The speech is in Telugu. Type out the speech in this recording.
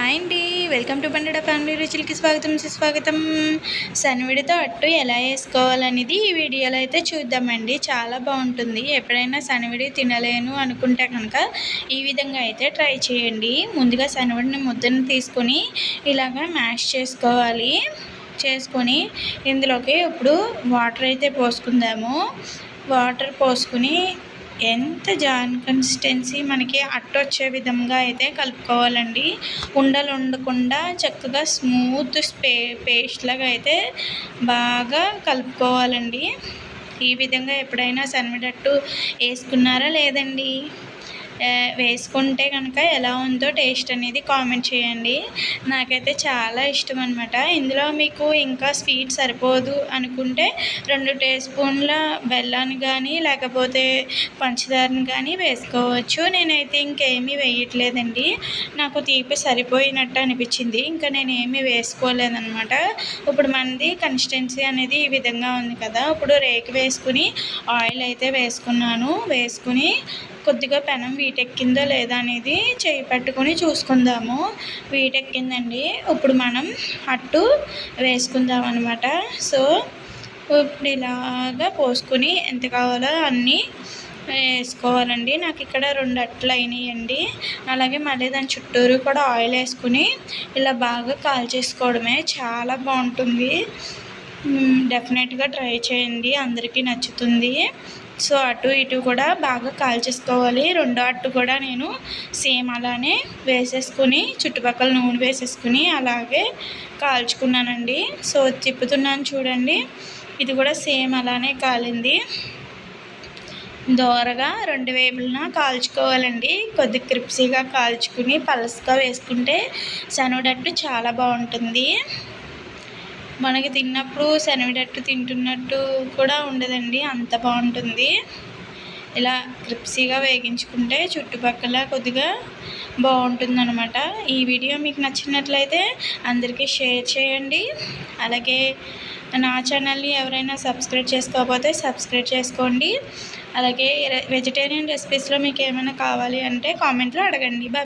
హాయ్ అండి, వెల్కమ్ టు బండెడ ఫ్యామిలీ రుచులకి స్వాగతం సుస్వాగతం. సన్విడితో అట్టు ఎలా వేసుకోవాలనేది ఈ వీడియోలో అయితే చూద్దామండి. చాలా బాగుంటుంది. ఎప్పుడైనా సన్విడి తినలేను అనుకుంటే కనుక ఈ విధంగా అయితే ట్రై చేయండి. ముందుగా సన్విడిని ముద్దను తీసుకొని ఇలాగా మ్యాష్ చేసుకోవాలి. చేసుకొని ఇందులోకి ఇప్పుడు వాటర్ అయితే పోసుకుందాము. వాటర్ పోసుకుని ఎంత జాన్ కన్సిస్టెన్సీ మనకి అట్టు వచ్చే విధంగా అయితే కలుపుకోవాలండి. ఉండలు ఉండకుండా చక్కగా స్మూత్ పేస్ట్ లాగా అయితే బాగా కలుపుకోవాలండి. ఈ విధంగా ఎప్పుడైనా సన్విడట్టు వేసుకున్నారా లేదండి? వేసుకుంటే కనుక ఎలా ఉందో టేస్ట్ అనేది కామెంట్ చేయండి. నాకైతే చాలా ఇష్టం అనమాట. ఇందులో మీకు ఇంకా స్వీట్ సరిపోదు అనుకుంటే 2 టీ స్పూన్ల బెల్లాన్ని కానీ లేకపోతే పంచదారని కానీ వేసుకోవచ్చు. నేనైతే ఇంకేమీ వేయట్లేదండి. నాకు తీపి సరిపోయినట్టు అనిపించింది. ఇంకా నేను ఏమీ వేసుకోలేదన్నమాట. ఇప్పుడు మనది కన్సిస్టెన్సీ అనేది ఈ విధంగా ఉంది కదా. ఇప్పుడు రేకు వేసుకుని ఆయిల్ అయితే వేసుకున్నాను. వేసుకుని కొద్దిగా పెనం వీటెక్కిందో లేదా అనేది చేయి పెట్టుకొని చూసుకుందాము. వీటెక్కిందండి. ఇప్పుడు మనం అట్టు వేసుకుందాం అనమాట. సో ఇప్పుడు ఇలాగా పోసుకొని ఎంత కావాలో అన్నీ వేసుకోవాలండి. నాకు ఇక్కడ 2 అట్లు అయినాయండి. అలాగే మళ్ళీ దాని చుట్టూరు కూడా ఆయిల్ వేసుకుని ఇలా బాగా కాల్చేసుకోవడమే. చాలా బాగుంటుంది. డెఫినెట్గా ట్రై చేయండి, అందరికీ నచ్చుతుంది. సో అటు ఇటు కూడా బాగా కాల్చేసుకోవాలి. 2 అట్టు కూడా నేను సేమ్ అలానే వేసేసుకుని చుట్టుపక్కల నూనె వేసేసుకుని అలాగే కాల్చుకున్నానండి. సో తిప్పుతున్నాను చూడండి. ఇది కూడా సేమ్ అలానే కాలింది. దోరగా 2 వైపులన కాల్చుకోవాలండి. కొద్ది క్రిప్సీగా కాల్చుకుని పలసగా వేసుకుంటే సన్విడట్టు చాలా బాగుంటుంది. మనకి తిన్నప్పుడు శనగడట్టు తింటున్నట్టు కూడా ఉండదండి, అంత బాగుంటుంది. ఇలా క్రిప్సీగా వేగించుకుంటే చుట్టుపక్కల కొద్దిగా బాగుంటుందన్నమాట. ఈ వీడియో మీకు నచ్చినట్లయితే అందరికీ షేర్ చేయండి. అలాగే నా ఛానల్ని ఎవరైనా సబ్స్క్రైబ్ చేసుకోకపోతే సబ్స్క్రైబ్ చేసుకోండి. అలాగే వెజిటేరియన్ రెసిపీస్లో మీకు ఏమైనా కావాలి అంటే కామెంట్లో అడగండి.